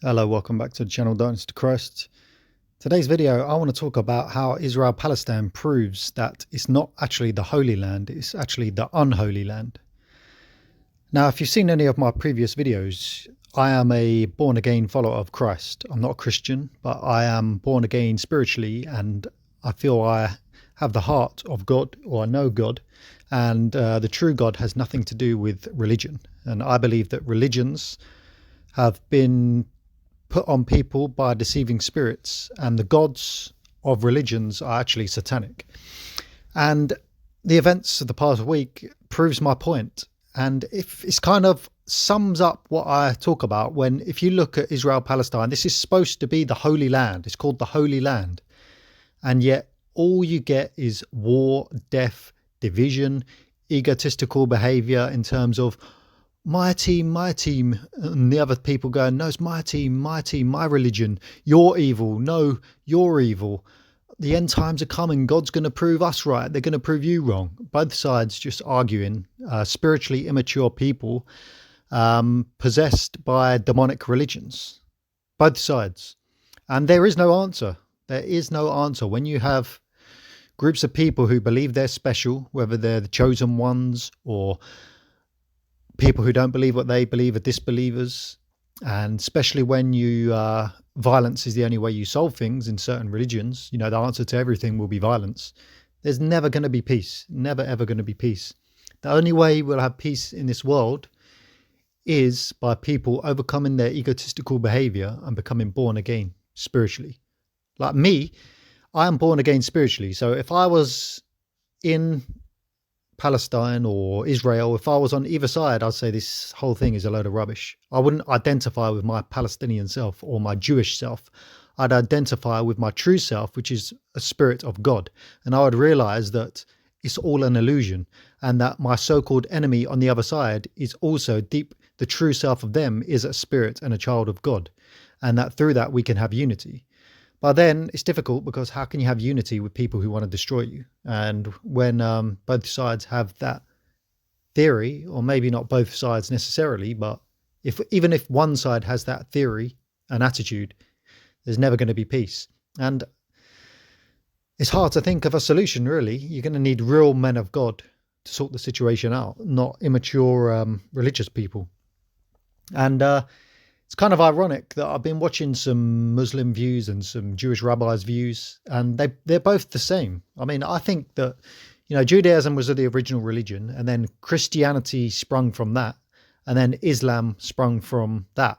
Hello, welcome back to the channel Darkness to Christ. Today's video, I want to talk about how Israel-Palestine proves that it's not actually the Holy Land, it's actually the unholy land. Now, if you've seen any of my previous videos, I am a born-again follower of Christ. I'm not a Christian, but I am born again spiritually, and I feel I have the heart of God, or I know God, and the true God has nothing to do with religion. And I believe that religions have been put on people by deceiving spirits, and the gods of religions are actually satanic. And the events of the past week proves my point. And if it's kind of sums up what I talk about when, if you look at Israel Palestine, this is supposed to be the Holy Land. It's called the Holy Land. And yet all you get is war, death, division, egotistical behavior in terms of my team, and the other people going, no, it's my team, my religion, you're evil, no, you're evil. The end times are coming, God's going to prove us right, they're going to prove you wrong. Both sides just arguing, spiritually immature people possessed by demonic religions. Both sides. And there is no answer. There is no answer. When you have groups of people who believe they're special, whether they're the chosen ones or people who don't believe what they believe are disbelievers, and especially when you violence is the only way you solve things in certain religions, the answer to everything will be violence. There's never going to be peace, never ever going to be peace. The only way we'll have peace in this world is by people overcoming their egotistical behavior and becoming born again spiritually. Like me, I am born again spiritually. So if I was in Palestine or Israel, if I was on either side, I'd say this whole thing is a load of rubbish. I wouldn't identify with my Palestinian self or my Jewish self. I'd identify with my true self, which is a spirit of God. And I would realize that it's all an illusion, and that my so-called enemy on the other side is also deep. The true self of them is a spirit and a child of God. And that through that we can have unity. But then it's difficult, because how can you have unity with people who want to destroy you? And when both sides have that theory, or maybe not both sides necessarily, but even if one side has that theory and attitude, there's never going to be peace. And it's hard to think of a solution, really. You're going to need real men of God to sort the situation out, not immature religious people. And it's kind of ironic that I've been watching some Muslim views and some Jewish rabbis' views, and they're both the same. I mean, I think that, Judaism was the original religion, and then Christianity sprung from that, and then Islam sprung from that.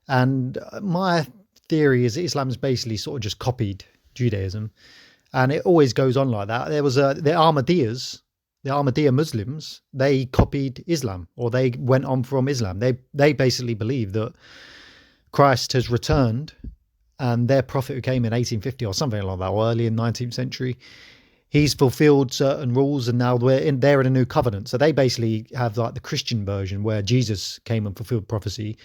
And my theory is Islam's basically sort of just copied Judaism, and it always goes on like that. There was the Ahmadiyya Muslims, they copied Islam, or they went on from Islam. They basically believe that Christ has returned, and their prophet who came in 1850 or something like that, or early in the 19th century, he's fulfilled certain rules, and now they're in a new covenant. So they basically have like the Christian version where Jesus came and fulfilled prophecy.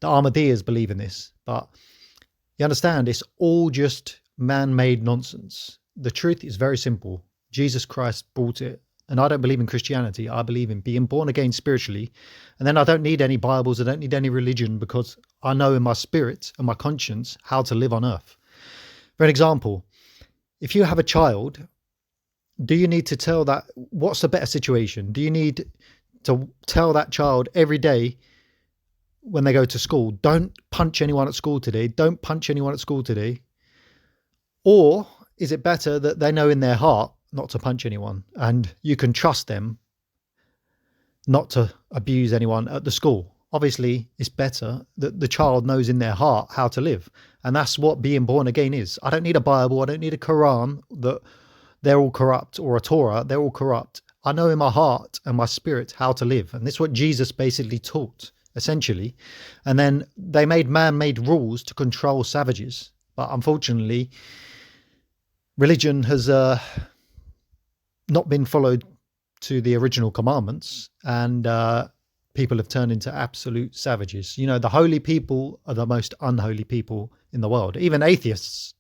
The Ahmadiyyas believe in this, but you understand, it's all just man-made nonsense. The truth is very simple. Jesus Christ brought it. And I don't believe in Christianity. I believe in being born again spiritually. And then I don't need any Bibles. I don't need any religion, because I know in my spirit and my conscience how to live on earth. For an example, if you have a child, do you need to tell that, what's the better situation? Do you need to tell that child every day when they go to school, don't punch anyone at school today, don't punch anyone at school today? Or is it better that they know in their heart not to punch anyone, and you can trust them not to abuse anyone at the school? Obviously, it's better that the child knows in their heart how to live. And that's what being born again is. I don't need a Bible. I don't need a Quran that they're all corrupt, or a Torah, they're all corrupt. I know in my heart and my spirit how to live. And this is what Jesus basically taught, essentially. And then they made man-made rules to control savages. But unfortunately, religion has not been followed to the original commandments, and people have turned into absolute savages. You know, the holy people are the most unholy people in the world. Even atheists,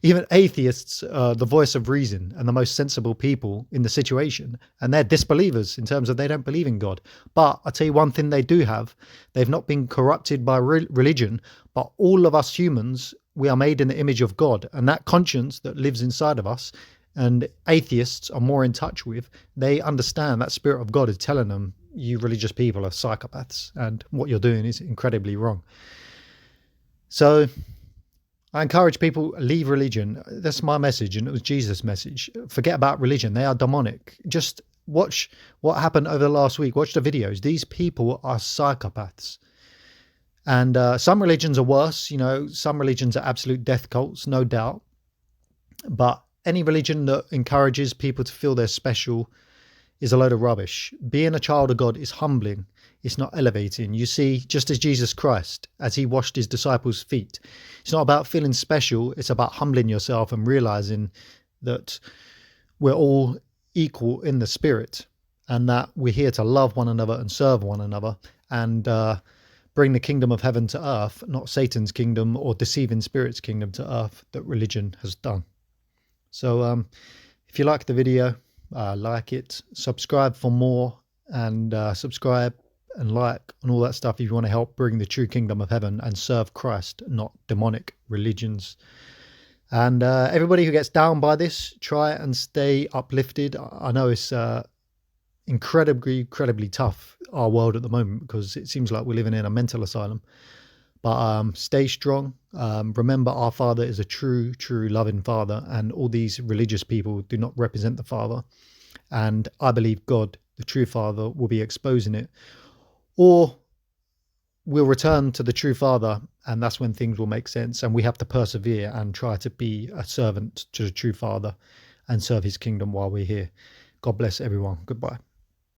even atheists are the voice of reason and the most sensible people in the situation. And they're disbelievers in terms of they don't believe in God. But I'll tell you one thing they do have. They've not been corrupted by religion, but all of us humans, we are made in the image of God. And that conscience that lives inside of us, and atheists are more in touch with, they understand that spirit of God is telling them, you religious people are psychopaths and what you're doing is incredibly wrong. So I encourage people, leave religion. That's my message, and it was Jesus' message. Forget about religion. They are demonic. Just watch what happened over the last week. Watch the videos. These people are psychopaths. And some religions are worse. Some religions are absolute death cults, no doubt. But any religion that encourages people to feel they're special is a load of rubbish. Being a child of God is humbling. It's not elevating. You see, just as Jesus Christ, as he washed his disciples' feet, it's not about feeling special. It's about humbling yourself and realizing that we're all equal in the spirit, and that we're here to love one another and serve one another and bring the kingdom of heaven to earth, not Satan's kingdom or deceiving spirits' kingdom to earth that religion has done. So if you like the video, like it, subscribe for more, and subscribe and like and all that stuff if you want to help bring the true kingdom of heaven and serve Christ, not demonic religions. And everybody who gets down by this, try and stay uplifted. I know it's incredibly tough, our world at the moment, because it seems like we're living in a mental asylum. But stay strong. Remember, our Father is a true loving Father, and all these religious people do not represent the Father. And I believe God, the true Father, will be exposing it, or we'll return to the true Father, and that's when things will make sense. And we have to persevere and try to be a servant to the true Father and serve his kingdom while we're here. God bless everyone. Goodbye.